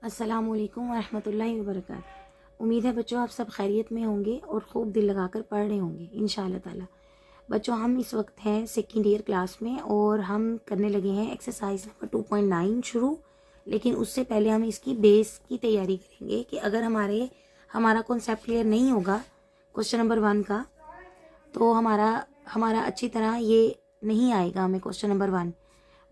अस्सलामुअलैकुम वरहमतुल्लाहि वबरकातुहू। उम्मीद है बच्चों आप सब खैरियत में होंगे और ख़ूब दिल लगाकर पढ़ रहे होंगे इंशाअल्लाह ताला। बच्चों हम इस वक्त हैं सेकेंड ईयर क्लास में और हम करने लगे हैं एक्सरसाइज नंबर 2.9 शुरू। लेकिन उससे पहले हम इसकी बेस की तैयारी करेंगे कि अगर हमारा कॉन्सेप्ट क्लियर नहीं होगा क्वेश्चन नंबर 1 का, तो हमारा अच्छी तरह ये नहीं आएगा हमें क्वेश्चन नंबर 1।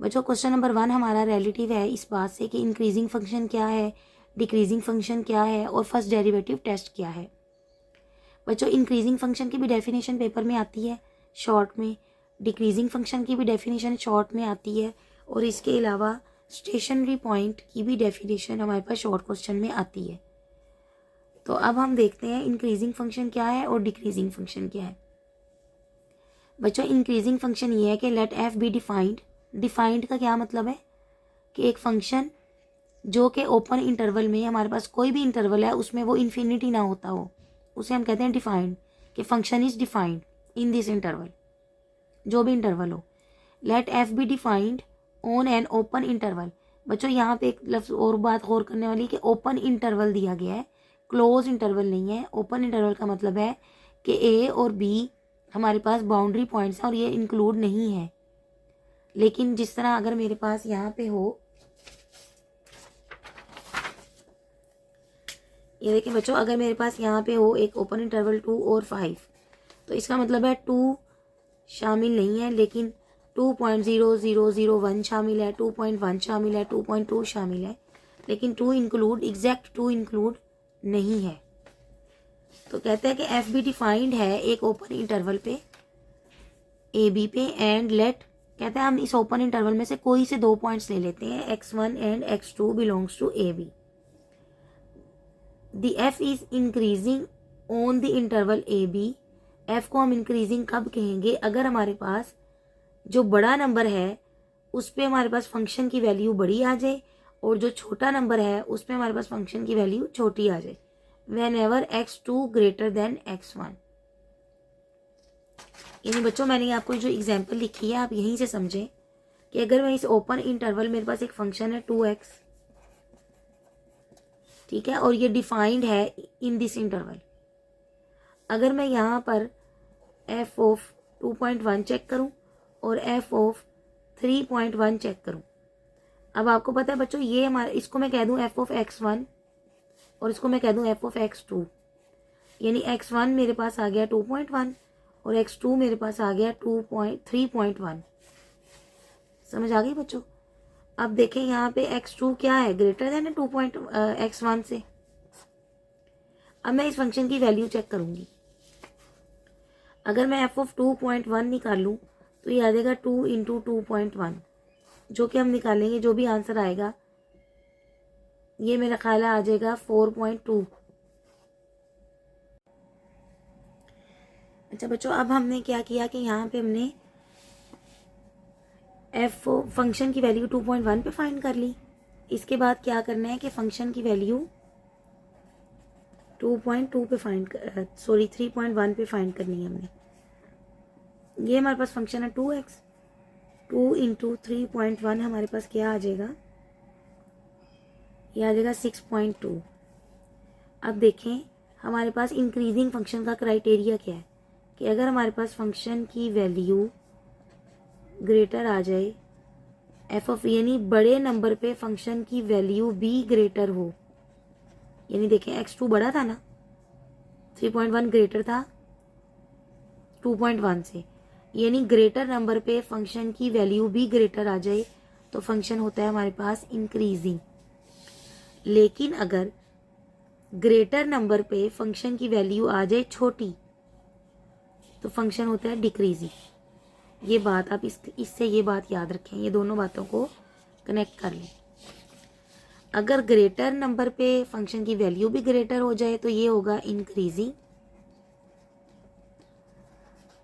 बच्चों क्वेश्चन नंबर 1 हमारा रिलेटिव है इस बात से कि इंक्रीजिंग फंक्शन क्या है, डिक्रीजिंग फंक्शन क्या है और फर्स्ट डेरिवेटिव टेस्ट क्या है। बच्चों इंक्रीजिंग फंक्शन की भी डेफिनेशन पेपर में आती है शॉर्ट में, डिक्रीजिंग फंक्शन की भी डेफिनेशन शॉर्ट में आती है और इसके अलावा स्टेशनरी पॉइंट की भी डेफिनेशन हमारे पास शॉर्ट क्वेश्चन में आती है। तो अब हम देखते हैं इंक्रीजिंग फंक्शन क्या है और डिक्रीजिंग फंक्शन क्या है। बच्चों इंक्रीजिंग फंक्शन ये है कि let f be defined. Defined का क्या मतलब है कि एक फंक्शन जो कि ओपन इंटरवल में, हमारे पास कोई भी इंटरवल है उसमें वो इन्फिनिटी ना होता हो, उसे हम कहते हैं डिफाइंड, कि function is defined in this interval, जो भी इंटरवल हो। Let f be defined on an open interval. बच्चों यहाँ पे एक लफ्ज़ और बात गौर करने वाली कि ओपन इंटरवल दिया गया है, क्लोज इंटरवल नहीं है। ओपन इंटरवल का मतलब है कि ए और बी हमारे पास बाउंड्री पॉइंट्स हैं और ये इंक्लूड नहीं है। लेकिन जिस तरह अगर मेरे पास यहाँ पे हो, ये देखिए बच्चों, अगर मेरे पास यहाँ पे हो एक ओपन इंटरवल 2 और 5, तो इसका मतलब है 2 शामिल नहीं है, लेकिन 2.0001 शामिल है, 2.1 शामिल है, 2.2 शामिल है, लेकिन 2 इंक्लूड, एग्जैक्ट 2 इंक्लूड नहीं है। तो कहते हैं कि एफ बी डिफाइंड है एक ओपन इंटरवल पे ए बी पे एंड लेट, कहते हैं हम इस ओपन इंटरवल में से कोई से 2 पॉइंट्स ले लेते हैं, x1 and x2 belongs to a b. The f is increasing on the interval a b. F को हम इंक्रीजिंग कब कहेंगे? अगर हमारे पास जो बड़ा नंबर है उस पर हमारे पास फंक्शन की वैल्यू बड़ी आ जाए और जो छोटा नंबर है उस पर हमारे पास फंक्शन की वैल्यू छोटी आ जाए। When ever x2 greater than x1। यानी बच्चों मैंने आपको जो एग्जाम्पल लिखी है आप यहीं से समझें कि अगर मैं इस ओपन इंटरवल, मेरे पास एक फंक्शन है 2x, ठीक है, और ये डिफाइंड है इन दिस इंटरवल। अगर मैं यहाँ पर f ऑफ 2.1 चेक करूँ और f ऑफ 3.1 चेक करूँ, अब आपको पता है बच्चों ये हमारा, इसको मैं कह दूँ f ऑफ x1 और इसको मैं कह दूँ f ऑफ x2, यानी x1 मेरे पास आ गया 2.1 और x2 मेरे पास आ गया 3.1। समझ आ गई बच्चों? अब देखें यहाँ पे x2 क्या है, ग्रेटर देन है x1 से। अब मैं इस फंक्शन की वैल्यू चेक करूंगी। अगर मैं f ऑफ 2.1 निकाल लूँ तो ये आ जाएगा 2 इंटू 2.1, जो कि हम निकालेंगे, जो भी आंसर आएगा ये मेरा ख्याल आ जाएगा 4.2। अच्छा बच्चों, अब हमने क्या किया कि यहाँ पे हमने एफ फंक्शन की वैल्यू 2.1 पे फाइंड कर ली। इसके बाद क्या करना है कि फंक्शन की वैल्यू 2.2 पे 3.1 पे फाइंड करनी है हमने। ये हमारे पास फंक्शन है 2x, 2 इंटू 3.1 हमारे पास क्या आ जाएगा, ये आ जाएगा 6.2। अब देखें हमारे पास इंक्रीजिंग फंक्शन का क्राइटेरिया क्या है कि अगर हमारे पास फंक्शन की वैल्यू ग्रेटर आ जाए, एफ ऑफ, यानी बड़े नंबर पे फंक्शन की वैल्यू भी ग्रेटर हो, यानी देखें x2 बड़ा था ना, 3.1 ग्रेटर था 2.1 से, यानी ग्रेटर नंबर पे फंक्शन की वैल्यू भी ग्रेटर आ जाए तो फंक्शन होता है हमारे पास इंक्रीजिंग। लेकिन अगर ग्रेटर नंबर पे फंक्शन की वैल्यू आ जाए छोटी तो फंक्शन होता है डिक्रीजिंग। ये बात आप इससे ये बात याद रखें, ये दोनों बातों को कनेक्ट कर लें। अगर ग्रेटर नंबर पे फंक्शन की वैल्यू भी ग्रेटर हो जाए तो ये होगा इंक्रीजिंग।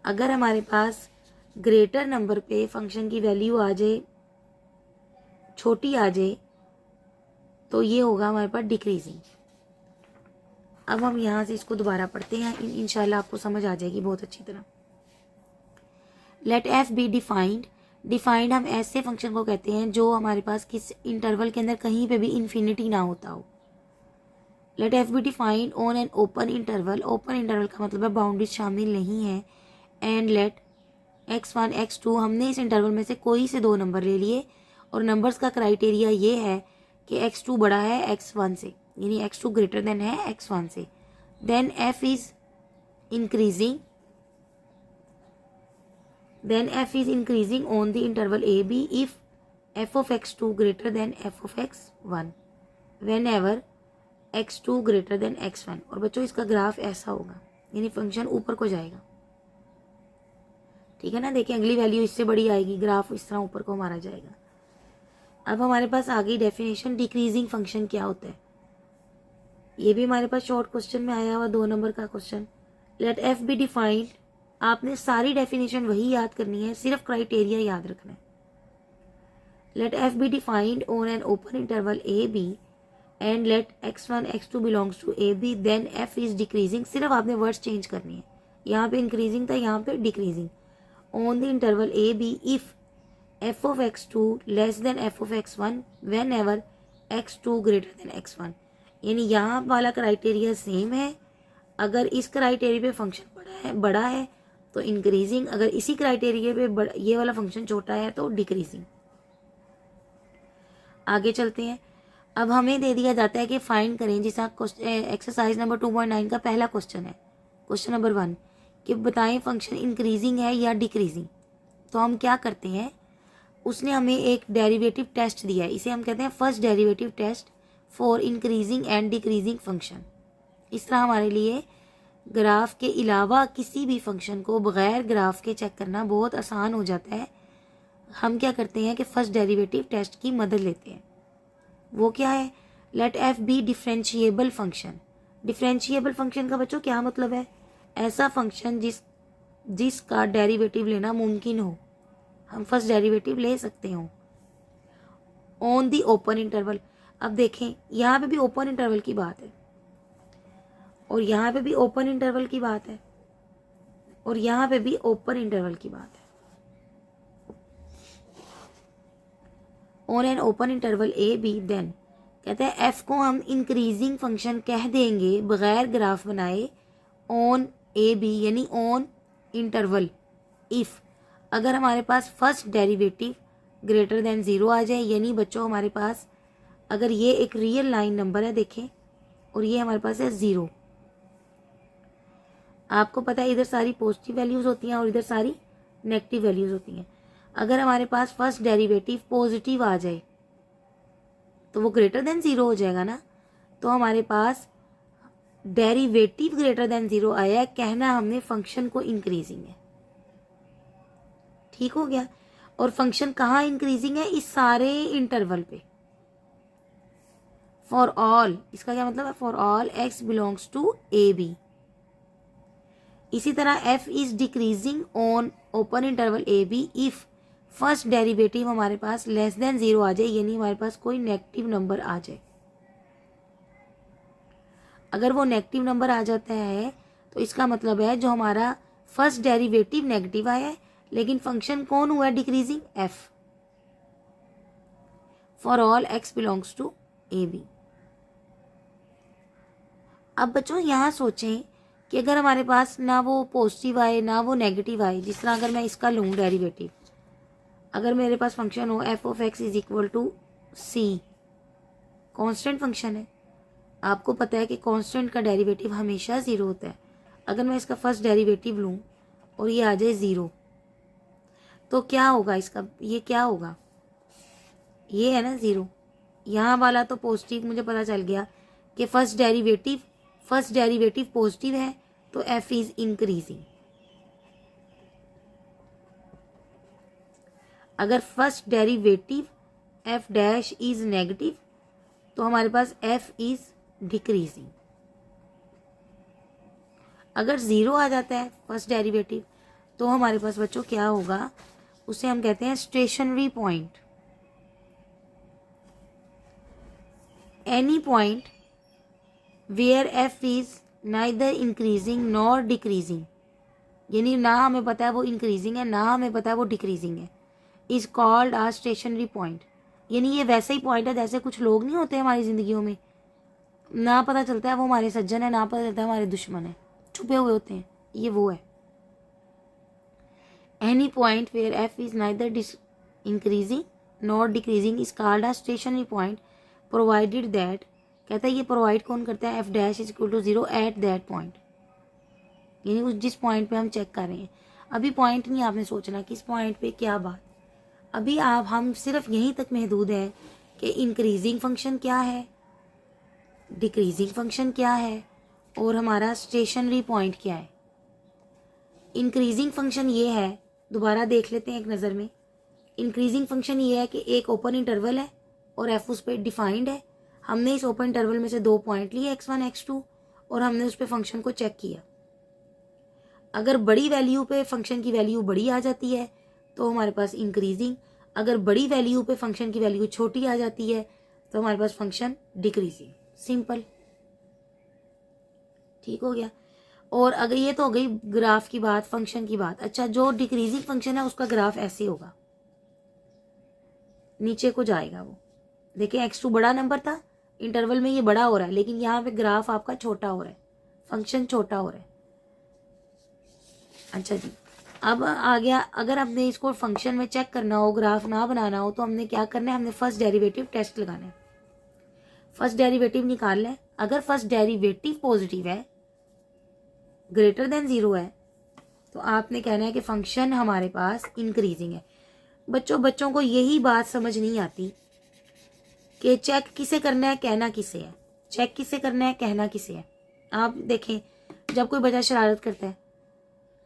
अगर हमारे पास ग्रेटर नंबर पे फंक्शन की वैल्यू आ जाए, छोटी आ जाए, तो ये होगा हमारे पास डिक्रीजिंग। अब हम यहाँ से इसको दोबारा पढ़ते हैं, इंशाल्लाह आपको समझ आ जाएगी बहुत अच्छी तरह। Let f be defined. Defined हम ऐसे फंक्शन को कहते हैं जो हमारे पास किस इंटरवल के अंदर कहीं पे भी इन्फिनिटी ना होता हो। Let f be defined on an open interval, open interval का मतलब है बाउंड्रीज शामिल नहीं है। एंड लेट x1 x2, हमने इस इंटरवल में से कोई से 2 नंबर ले लिए और नंबर्स का क्राइटेरिया ये है कि x2 बड़ा है x1 से, यानी x2 ग्रेटर देन है x1 से। Then f is increasing, then f is increasing on the interval ab if f of x2 greater than f of x1 whenever x2 greater than x1। और बच्चों इसका graph ऐसा होगा, यानी function ऊपर को जाएगा, ठीक है ना। देखिए अगली वैल्यू इससे बड़ी आएगी, ग्राफ इस तरह ऊपर को मारा जाएगा। अब हमारे पास आ गई डेफिनेशन, डिक्रीजिंग फंक्शन क्या होता है। ये भी हमारे पास शॉर्ट क्वेश्चन में आया हुआ 2 नंबर का question. Let f be defined, आपने सारी डेफिनेशन वही याद करनी है, सिर्फ क्राइटेरिया याद रखना है। Let f be defined on an open interval a b and let x1 x2 belongs to a b, then f is decreasing. सिर्फ आपने वर्ड्स चेंज करनी है, यहाँ पे इंक्रीजिंग था, यहाँ पे decreasing. On the interval a b if f of x2 less than f of x1 whenever x2 greater than x1। यानी यहाँ वाला क्राइटेरिया सेम है, अगर इस क्राइटेरिया पे फंक्शन बड़ा है तो इंक्रीजिंग, अगर इसी क्राइटेरिया पे ये वाला फंक्शन छोटा है तो डिक्रीजिंग। आगे चलते हैं। अब हमें दे दिया जाता है कि फाइंड करें, जिस एक्सरसाइज नंबर 2.9 का पहला क्वेश्चन है, क्वेश्चन नंबर 1, कि बताएं फंक्शन इंक्रीजिंग है या डिक्रीजिंग। तो हम क्या करते हैं, उसने हमें एक डेरिवेटिव टेस्ट दिया है, इसे हम कहते हैं first derivative test for increasing and decreasing function. इस तरह हमारे लिए ग्राफ के अलावा किसी भी फंक्शन को बगैर ग्राफ के चेक करना बहुत आसान हो जाता है। हम क्या करते हैं कि फर्स्ट डेरिवेटिव टेस्ट की मदद लेते हैं। वो क्या है, let f be differentiable function. Differentiable function का बच्चों क्या मतलब है, ऐसा फंक्शन जिसका डेरिवेटिव लेना मुमकिन हो, हम फर्स्ट डेरिवेटिव ले सकते हो ऑन दी ओपन इंटरवल। अब देखें यहाँ पे भी ओपन इंटरवल की बात है और यहाँ पे भी ओपन इंटरवल की बात है और यहाँ पे भी ओपन इंटरवल की बात है। On an open interval a b, then कहते हैं एफ को हम इंक्रीजिंग फंक्शन कह देंगे बगैर ग्राफ बनाए ऑन ए बी, यानी ऑन इंटरवल इफ, अगर हमारे पास फर्स्ट डेरिवेटिव ग्रेटर देन 0 आ जाए। यानी बच्चों हमारे पास अगर ये एक रियल लाइन नंबर है देखें, और ये हमारे पास है 0, आपको पता है इधर सारी पॉजिटिव वैल्यूज होती हैं और इधर सारी नेगेटिव वैल्यूज होती हैं। अगर हमारे पास फर्स्ट डेरिवेटिव पॉजिटिव आ जाए तो वो ग्रेटर देन 0 हो जाएगा ना। तो हमारे पास डेरिवेटिव ग्रेटर देन 0 आया है, कहना हमने फंक्शन को इंक्रीजिंग है, ठीक हो गया। और फंक्शन कहाँ इंक्रीजिंग है, इस सारे इंटरवल पे। फॉर ऑल, इसका क्या मतलब है, for all x belongs to a b. इसी तरह f is decreasing on open interval a b if first derivative हमारे पास लेस देन 0 आ जाए, यानी हमारे पास कोई नेगेटिव नंबर आ जाए। अगर वो नेगेटिव नंबर आ जाता है तो इसका मतलब है जो हमारा फर्स्ट डेरिवेटिव नेगेटिव आया है, लेकिन फंक्शन कौन हुआ है decreasing, f। For all x belongs to a b. अब बच्चों यहाँ सोचें कि अगर हमारे पास ना वो पॉजिटिव आए ना वो नेगेटिव आए, जिस तरह अगर मैं इसका लूँ डेरिवेटिव, अगर मेरे पास फंक्शन हो f of x is equal to c, constant function है, आपको पता है कि कांस्टेंट का डेरिवेटिव हमेशा 0 होता है। अगर मैं इसका फर्स्ट डेरिवेटिव लूँ और ये आ जाए 0, तो क्या होगा इसका, ये क्या होगा, ये है ना 0, यहाँ वाला तो पॉजिटिव, मुझे पता चल गया कि फर्स्ट डेरिवेटिव पॉजिटिव है तो f इज इंक्रीजिंग। अगर first derivative f dash is negative तो हमारे पास f इज डिक्रीजिंग। अगर 0 आ जाता है फर्स्ट डेरिवेटिव तो हमारे पास बच्चों क्या होगा, उसे हम कहते हैं stationary point. Any point where f is neither increasing nor decreasing, यानी ना हमें पता है वो इंक्रीजिंग है ना हमें पता है वो डिक्रीजिंग है, is called a stationary point, यानी ये वैसे ही पॉइंट है जैसे कुछ लोग नहीं होते हमारी ज़िंदगियों में, ना पता चलता है वो हमारे सज्जन है, ना पता चलता है हमारे दुश्मन है, छुपे हुए होते हैं, ये वो है। Any point where f is neither increasing not decreasing is called a stationary point provided that, कहता है ये प्रोवाइड कौन करता है, f dash is equal to 0 at that point, यानी उस जिस पॉइंट पे हम चेक कर रहे हैं। अभी पॉइंट नहीं आपने सोचना किस पॉइंट पे क्या बात, अभी आप हम सिर्फ यहीं तक महदूद है कि इंक्रीजिंग फंक्शन क्या है, डिक्रीजिंग फंक्शन क्या है, और हमारा स्टेशनरी पॉइंट क्या है। इंक्रीजिंग फंक्शन ये है, दोबारा देख लेते हैं एक नज़र में। इंक्रीजिंग फंक्शन ये है कि एक ओपन इंटरवल है और एफ उस पर डिफाइंड है, हमने इस ओपन इंटरवल में से 2 पॉइंट लिए x1 x2 और हमने उस पर फंक्शन को चेक किया। अगर बड़ी वैल्यू पे फंक्शन की वैल्यू बड़ी आ जाती है तो हमारे पास इंक्रीजिंग, अगर बड़ी वैल्यू पे फंक्शन की वैल्यू छोटी आ जाती है तो हमारे पास फंक्शन डिक्रीजिंग। सिंपल, ठीक हो गया। और अगर ये तो हो गई ग्राफ की बात, फंक्शन की बात। अच्छा, जो डिक्रीजिंग फंक्शन है उसका ग्राफ ऐसे होगा, नीचे को जाएगा वो। देखिए x2 बड़ा नंबर था, इंटरवल में ये बड़ा हो रहा है, लेकिन यहाँ पे ग्राफ आपका छोटा हो रहा है, फंक्शन छोटा हो रहा है। अच्छा जी, अब आ गया, अगर हमने इसको फंक्शन में चेक करना हो, ग्राफ ना बनाना हो, तो हमने क्या करना है, हमने फर्स्ट डेरिवेटिव टेस्ट लगाना है। फर्स्ट डेरिवेटिव निकालना है। अगर फर्स्ट डेरिवेटिव पॉजिटिव है, ग्रेटर देन 0 है, तो आपने कहना है कि फंक्शन हमारे पास इंक्रीजिंग है। बच्चों को यही बात समझ नहीं आती कि चेक किसे करना है, कहना किसे है, चेक किसे करना है, कहना किसे है। आप देखें, जब कोई बच्चा शरारत करता है,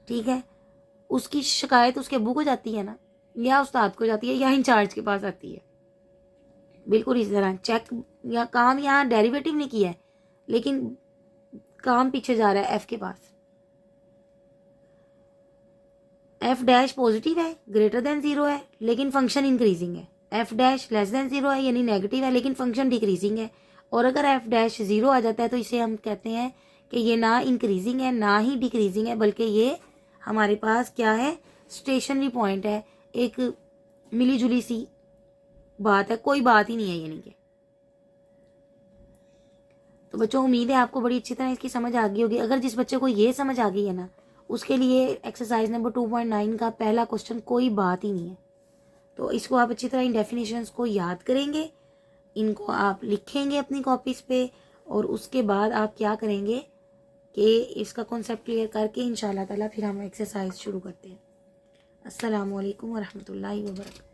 ठीक है, उसकी शिकायत उसके अब्बू को जाती है ना, या उस्ताद को जाती है, या इंचार्ज के पास आती है। बिल्कुल इसी तरह चेक या काम यहाँ डेरिवेटिव नहीं किया है, लेकिन काम पीछे जा रहा है एफ के पास। एफ डैश पॉजिटिव है, ग्रेटर देन 0 है, लेकिन फंक्शन इंक्रीजिंग है। एफ डैश लेस देन 0 है, यानी नेगेटिव है, लेकिन फंक्शन डिक्रीजिंग है। और अगर एफ डैश 0 आ जाता है तो इसे हम कहते हैं कि ये ना इंक्रीजिंग है ना ही डिक्रीजिंग है, बल्कि ये हमारे पास क्या है, स्टेशनरी पॉइंट है। एक मिली जुली सी बात है, कोई बात ही नहीं है यानी कि। तो बच्चों, उम्मीद है आपको बड़ी अच्छी तरह इसकी समझ आ गई होगी। अगर जिस बच्चे को ये समझ आ गई है ना, उसके लिए एक्सरसाइज नंबर 2.9 का पहला क्वेश्चन कोई बात ही नहीं है। तो इसको आप अच्छी तरह इन डेफिनेशंस को याद करेंगे, इनको आप लिखेंगे अपनी कॉपीज़ पे, और उसके बाद आप क्या करेंगे कि इसका कॉन्सेप्ट क्लियर करके इंशाल्लाह ताला फिर हम एक्सरसाइज शुरू करते हैं। अस्सलामु अलैकुम वरहमतुल्लाहि वबरकातुहू।